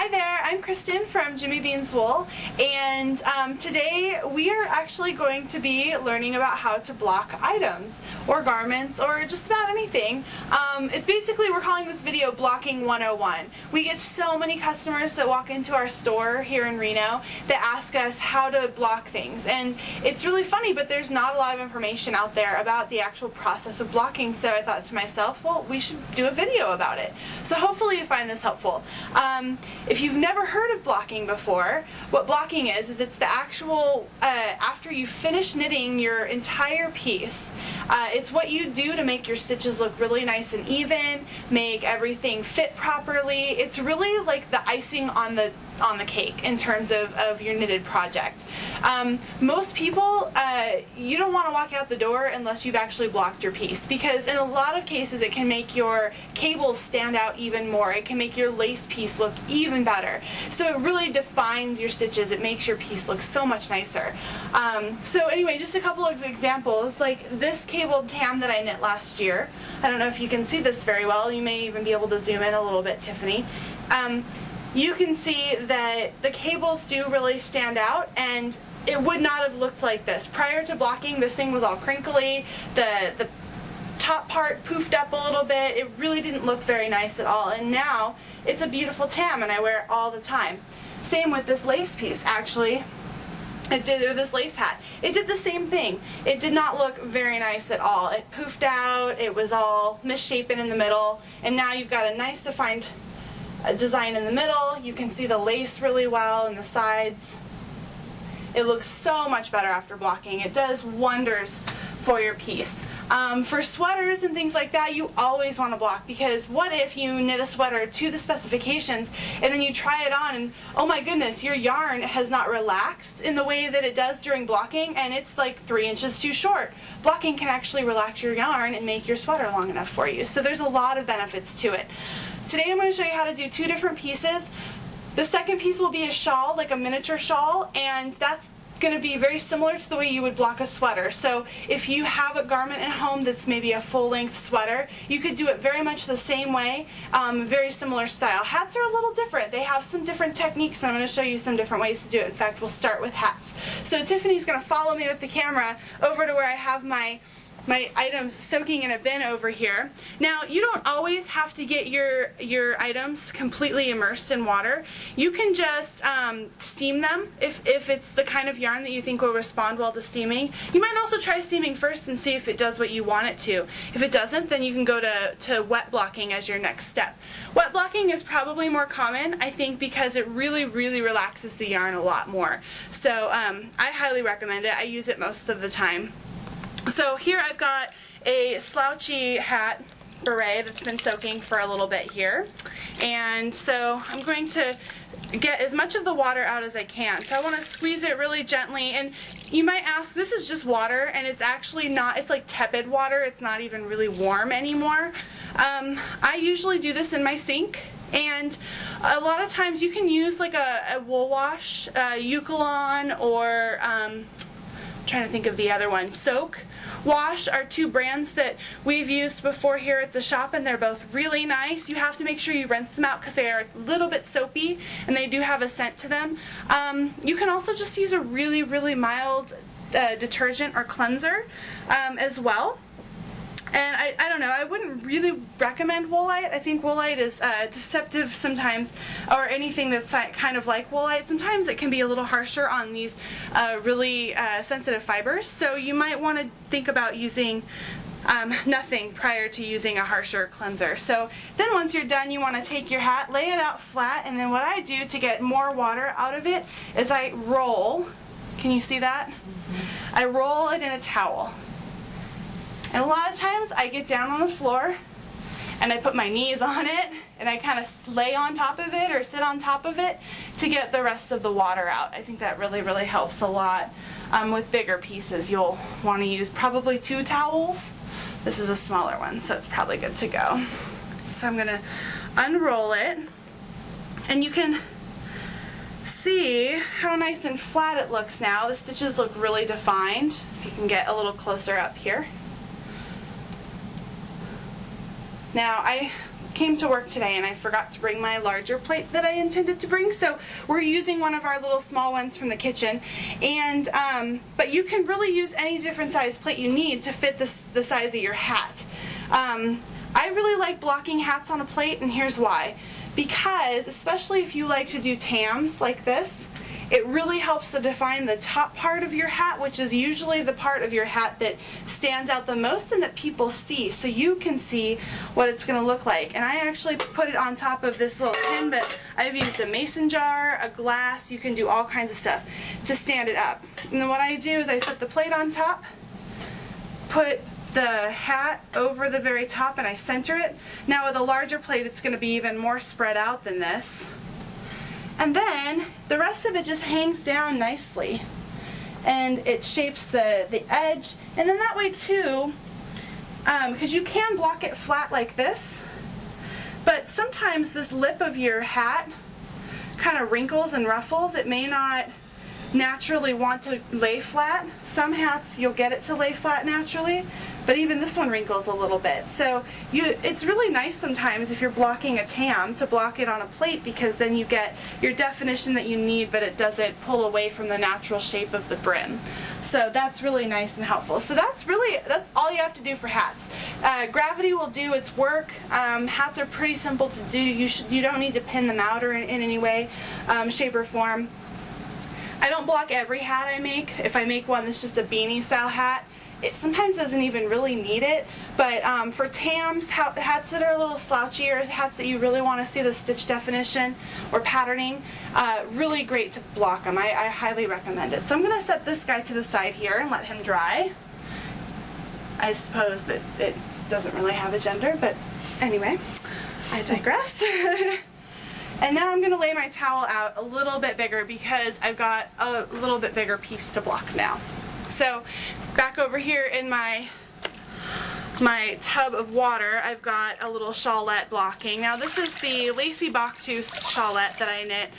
Hi there, I'm Kristen from Jimmy Beans Wool, and today we are actually going to be learning about how to block items or garments or just about anything. It's basically, we're calling this video Blocking 101. We get so many customers that walk into our store here in Reno that ask us how to block things, and it's really funny, but there's not a lot of information out there about the actual process of blocking, so I thought to myself, well, we should do a video about it. So hopefully you find this helpful. If you've never heard of blocking before, what blocking is it's the actual, after you finish knitting your entire piece, it's what you do to make your stitches look really nice and even, make everything fit properly. It's really like the icing on the cake in terms of your knitted project. Most people, you don't want to walk out the door unless you've actually blocked your piece, because in a lot of cases it can make your cables stand out even more. It can make your lace piece look even better. So it really defines your stitches. It makes your piece look so much nicer. So anyway, just a couple of examples, like this cabled tam that I knit last year. I don't know if you can see this very well. You may even be able to zoom in a little bit, Tiffany. You can see that the cables do really stand out, and it would not have looked like this. Prior to blocking, this thing was all crinkly, the top part poofed up a little bit. It really didn't look very nice at all, and now it's a beautiful tam and I wear it all the time. Same with this lace piece, actually. Or this lace hat. It did the same thing. It did not look very nice at all. It poofed out, it was all misshapen in the middle, and now you've got a nice defined design in the middle. You can see the lace really well in the sides. It looks so much better after blocking. It does wonders for your piece. For sweaters and things like that, you always want to block, because what if you knit a sweater to the specifications and then you try it on and oh my goodness, your yarn has not relaxed in the way that it does during blocking and it's like 3 inches too short. Blocking can actually relax your yarn and make your sweater long enough for you. So there's a lot of benefits to it. Today I'm going to show you how to do 2 different pieces. The second piece will be a shawl, like a miniature shawl, and that's going to be very similar to the way you would block a sweater. So if you have a garment at home that's maybe a full-length sweater, you could do it very much the same way, very similar style. Hats are a little different. They have some different techniques, and I'm going to show you some different ways to do it. In fact, we'll start with hats. So Tiffany's going to follow me with the camera over to where I have my items soaking in a bin over here. Now, you don't always have to get your items completely immersed in water. You can just steam them if it's the kind of yarn that you think will respond well to steaming. You might also try steaming first and see if it does what you want it to. If it doesn't, then you can go to wet blocking as your next step. Wet blocking is probably more common, I think, because it really relaxes the yarn a lot more. So I highly recommend it. I use it most of the time. So here I've got a slouchy hat beret that's been soaking for a little bit here, and so I'm going to get as much of the water out as I can. So I want to squeeze it really gently, and you might ask, this is just water, and it's actually not, it's like tepid water, it's not even really warm anymore. I usually do this in my sink, and a lot of times you can use like a wool wash, Eukalon, or trying to think of the other one. Soak Wash are 2 brands that we've used before here at the shop, and they're both really nice. You have to make sure you rinse them out because they are a little bit soapy and they do have a scent to them. You can also just use a really mild detergent or cleanser as well. And I don't know, I wouldn't really recommend Woolite. I think Woolite is deceptive sometimes, or anything that's kind of like Woolite. Sometimes it can be a little harsher on these really sensitive fibers. So you might want to think about using nothing prior to using a harsher cleanser. So then once you're done, you want to take your hat, lay it out flat, and then what I do to get more water out of it is I roll. Can you see that? Mm-hmm. I roll it in a towel. And a lot of times I get down on the floor and I put my knees on it and I kind of lay on top of it or sit on top of it to get the rest of the water out. I think that really helps a lot. With bigger pieces, you'll want to use probably 2 towels. This is a smaller one, so it's probably good to go. So I'm going to unroll it, and you can see how nice and flat it looks now. The stitches look really defined. If you can get a little closer up here. Now I came to work today and I forgot to bring my larger plate that I intended to bring, so we're using one of our little small ones from the kitchen. And but you can really use any different size plate you need to fit the size of your hat. I really like blocking hats on a plate, and here's why. Because especially if you like to do tams like this, it really helps to define the top part of your hat, which is usually the part of your hat that stands out the most and that people see, so you can see what it's going to look like. And I actually put it on top of this little tin, but I've used a mason jar, a glass, you can do all kinds of stuff to stand it up. And then what I do is I set the plate on top, put the hat over the very top, and I center it. Now with a larger plate it's going to be even more spread out than this. And then the rest of it just hangs down nicely, and it shapes the edge. And then that way too, because you can block it flat like this, but sometimes this lip of your hat kind of wrinkles and ruffles. It may not naturally want to lay flat. Some hats you'll get it to lay flat naturally, but even this one wrinkles a little bit. So it's really nice sometimes if you're blocking a tam to block it on a plate, because then you get your definition that you need, but it doesn't pull away from the natural shape of the brim. So that's really nice and helpful. So that's all you have to do for hats. Gravity will do its work. Hats are pretty simple to do. You don't need to pin them out or in any way, shape or form. I don't block every hat I make. If I make one that's just a beanie style hat, it sometimes doesn't even really need it. But for tams, hats that are a little slouchier, hats that you really want to see the stitch definition or patterning, really great to block them. I highly recommend it. So I'm going to set this guy to the side here and let him dry. I suppose that it doesn't really have a gender, but anyway, I digress. And now I'm going to lay my towel out a little bit bigger because I've got a little bit bigger piece to block now. So back over here in my tub of water, I've got a little shawlette blocking. Now this is the Lacy Backtooth shawlette that I knit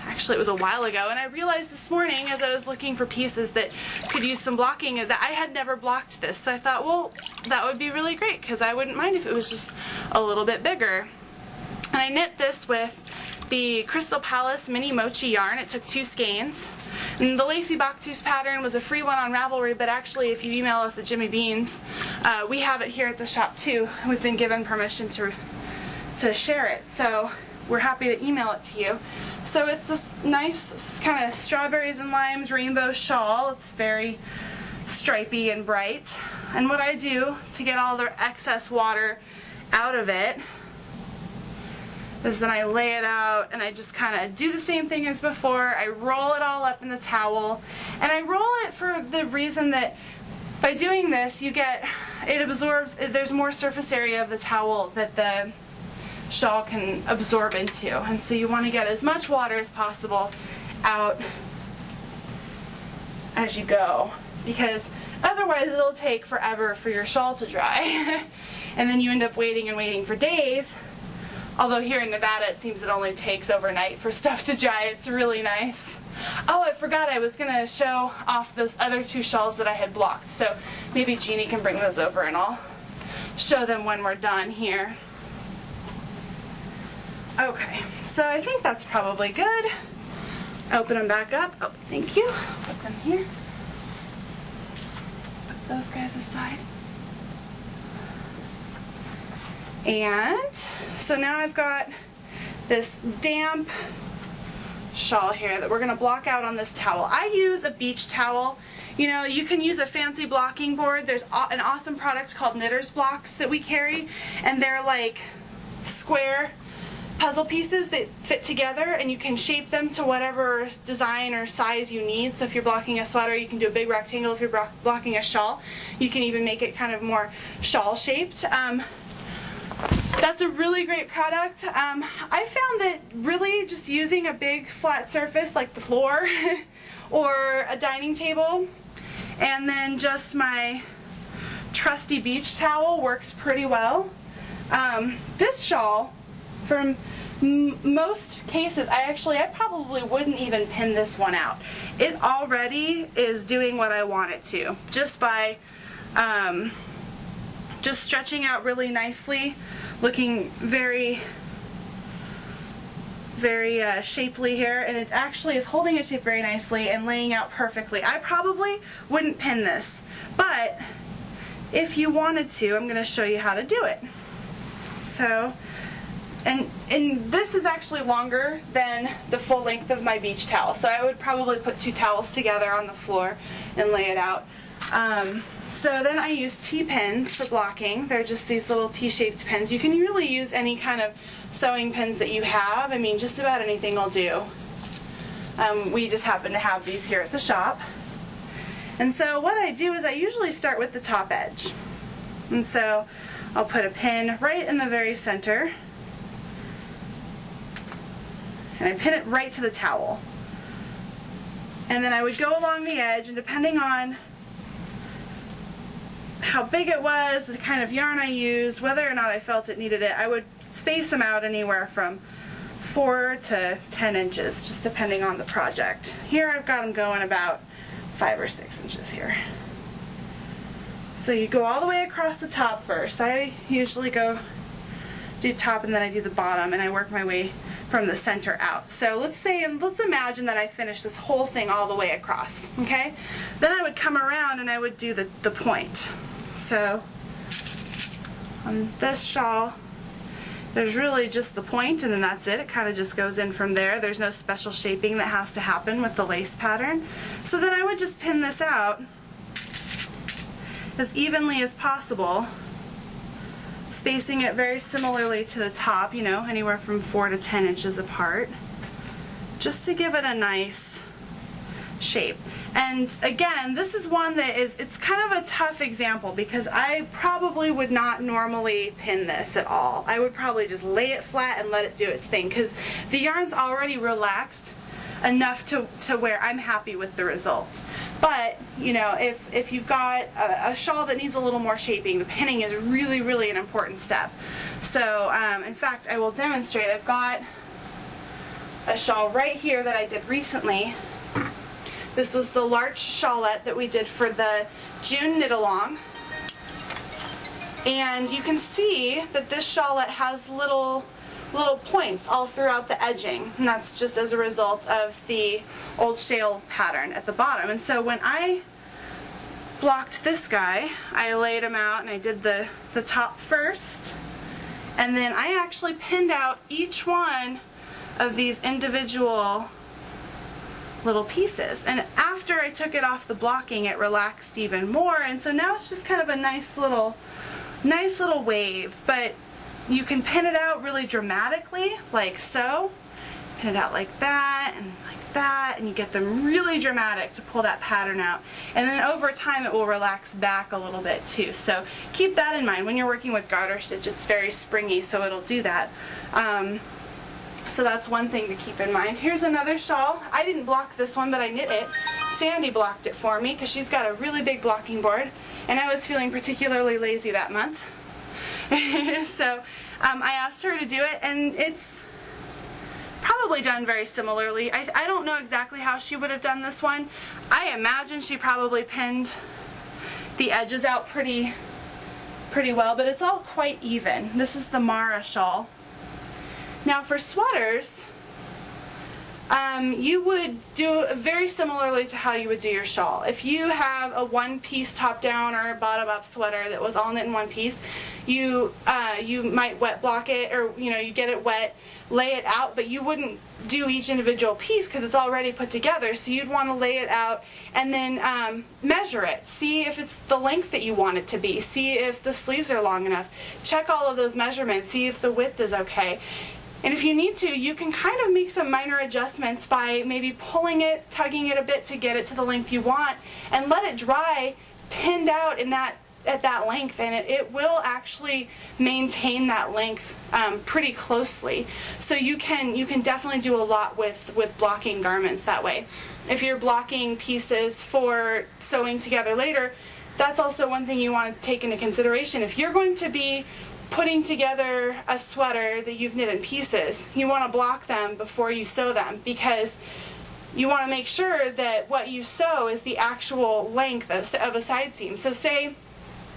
actually it was a while ago, and I realized this morning as I was looking for pieces that could use some blocking that I had never blocked this. So I thought, well, that would be really great because I wouldn't mind if it was just a little bit bigger. And I knit this with the Crystal Palace Mini Mochi yarn. It took 2 skeins. And the Lacy Backtooth pattern was a free one on Ravelry, but actually if you email us at Jimmy Beans, we have it here at the shop too. We've been given permission to share it, so we're happy to email it to you. So it's this nice kind of strawberries and limes rainbow shawl. It's very stripy and bright. And what I do to get all the excess water out of it is then I lay it out and I just kind of do the same thing as before. I roll it all up in the towel, and I roll it for the reason that by doing this it absorbs, there's more surface area of the towel that the shawl can absorb into, and so you want to get as much water as possible out as you go, because otherwise it'll take forever for your shawl to dry and then you end up waiting and waiting for days. Although here in Nevada it seems it only takes overnight for stuff to dry. It's really nice. Oh, I forgot I was going to show off those other 2 shawls that I had blocked. So maybe Jeannie can bring those over and I'll show them when we're done here. Okay, so I think that's probably good. Open them back up. Oh, thank you. Put them here. Put those guys aside. And so now I've got this damp shawl here that we're going to block out on this towel. I use a beach towel. You know, you can use a fancy blocking board. There's an awesome product called Knitter's Blocks that we carry, and they're like square puzzle pieces that fit together, and you can shape them to whatever design or size you need. So if you're blocking a sweater, you can do a big rectangle. If you're blocking a shawl, you can even make it kind of more shawl shaped. That's a really great product. I found that really just using a big flat surface like the floor or a dining table, and then just my trusty beach towel works pretty well. This shawl, for most cases, I probably wouldn't even pin this one out. It already is doing what I want it to, just by just stretching out really nicely, looking very shapely here, and it actually is holding its shape very nicely and laying out perfectly. I probably wouldn't pin this, but if you wanted to, I'm going to show you how to do it. So, and this is actually longer than the full length of my beach towel, so I would probably put 2 towels together on the floor and lay it out. So then I use T-pins for blocking. They're just these little T-shaped pins. You can really use any kind of sewing pins that you have. I mean, just about anything will do. We just happen to have these here at the shop. And so what I do is I usually start with the top edge. And so I'll put a pin right in the very center. And I pin it right to the towel. And then I would go along the edge, and depending on how big it was, the kind of yarn I used, whether or not I felt it needed it, I would space them out anywhere from 4 to 10 inches, just depending on the project. Here I've got them going about 5 or 6 inches here. So you go all the way across the top first. I usually do top and then I do the bottom, and I work my way from the center out. So let's imagine that I finish this whole thing all the way across, okay? Then I would come around and I would do the point. So on this shawl, there's really just the point, and then that's it. It kind of just goes in from there. There's no special shaping that has to happen with the lace pattern. So then I would just pin this out as evenly as possible, spacing it very similarly to the top, you know, anywhere from 4 to 10 inches apart, just to give it a nice shape. And again, this is one that it's kind of a tough example because I probably would not normally pin this at all. I would probably just lay it flat and let it do its thing, because the yarn's already relaxed enough to where I'm happy with the result. But, you know, if you've got a shawl that needs a little more shaping, the pinning is really, really an important step. So, in fact, I will demonstrate. I've got a shawl right here that I did recently. This was the Larch shawlette that we did for the June knit along. And you can see that this shawlette has little points all throughout the edging, and that's just as a result of the Old Shale pattern at the bottom. And so when I blocked this guy, I laid him out and I did the top first, and then I actually pinned out each one of these individual little pieces. And after I took it off the blocking, it relaxed even more, and so now it's just kind of a nice little wave. But you can pin it out really dramatically, like so. Pin it out like that and like that, and you get them really dramatic to pull that pattern out. And then over time it will relax back a little bit too. So keep that in mind. When you're working with garter stitch, it's very springy, so it'll do that. So that's one thing to keep in mind. Here's another shawl. I didn't block this one, but I knit it. Sandy blocked it for me because she's got a really big blocking board, and I was feeling particularly lazy that month. So I asked her to do it, and it's probably done very similarly. I don't know exactly how she would have done this one. I imagine she probably pinned the edges out pretty well, but it's all quite even. This is the Mara shawl. Now for sweaters, you would do very similarly to how you would do your shawl. If you have a one-piece top-down or bottom-up sweater that was all knit in one piece, you might wet block it, or you get it wet, lay it out, but you wouldn't do each individual piece because it's already put together. So you'd want to lay it out and then measure it. See if it's the length that you want it to be. See if the sleeves are long enough. Check all of those measurements. See if the width is okay. And if you need to, you can kind of make some minor adjustments by maybe pulling it, tugging it a bit to get it to the length you want, and let it dry pinned out at that length, and it will actually maintain that length pretty closely. So you can definitely do a lot with blocking garments that way. If you're blocking pieces for sewing together later, that's also one thing you want to take into consideration. If you're going to be putting together a sweater that you've knit in pieces, you want to block them before you sew them, because you want to make sure that what you sew is the actual length of a side seam. So say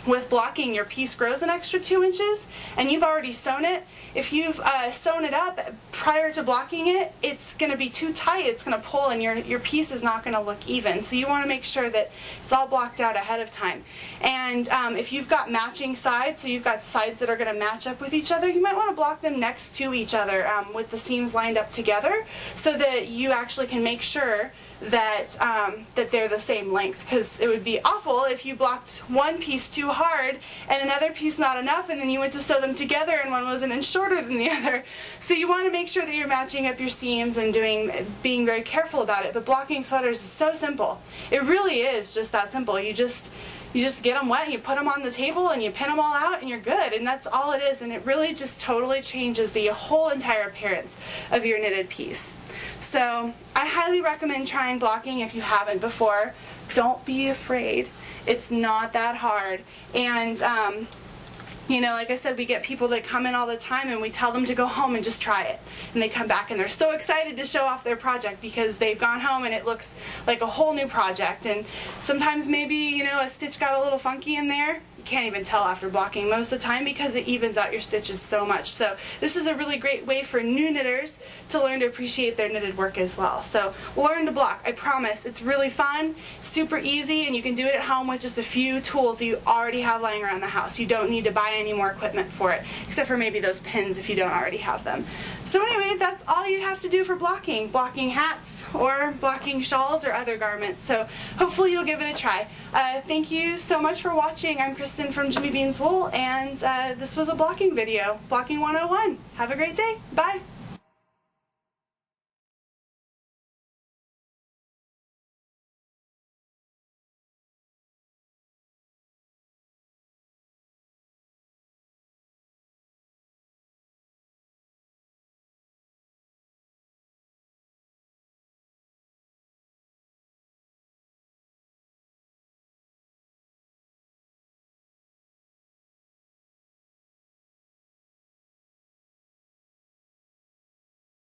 with blocking, your piece grows an extra 2 inches, and you've already sewn it. If you've sewn it up prior to blocking it, it's going to be too tight. It's going to pull, and your piece is not going to look even. So you want to make sure that it's all blocked out ahead of time. And if you've got matching sides, so you've got sides that are going to match up with each other, you might want to block them next to each other with the seams lined up together, so that you actually can make sure that that they're the same length, because it would be awful if you blocked one piece too hard and another piece not enough, and then you went to sew them together and one was an inch shorter than the other. So you want to make sure that you're matching up your seams and being very careful about it. But blocking sweaters is so simple. It really is just that simple. You just get them wet and you put them on the table and you pin them all out and you're good, and that's all it is. And it really just totally changes the whole entire appearance of your knitted piece. So I highly recommend trying blocking if you haven't before. Don't be afraid. It's not that hard. And you know, like I said, we get people that come in all the time and we tell them to go home and just try it. And they come back and they're so excited to show off their project because they've gone home and it looks like a whole new project. And sometimes maybe, you know, a stitch got a little funky in there. You can't even tell after blocking most of the time because it evens out your stitches so much. So this is a really great way for new knitters to learn to appreciate their knitted work as well. So learn to block. I promise. It's really fun, super easy, and you can do it at home with just a few tools that you already have lying around the house. You don't need to buy any more equipment for it, except for maybe those pins if you don't already have them. So anyway, that's all you have to do for blocking hats or blocking shawls or other garments. So hopefully you'll give it a try. Thank you so much for watching. I'm Kristen from Jimmy Beans Wool, and this was a blocking video, Blocking 101. Have a great day. Bye.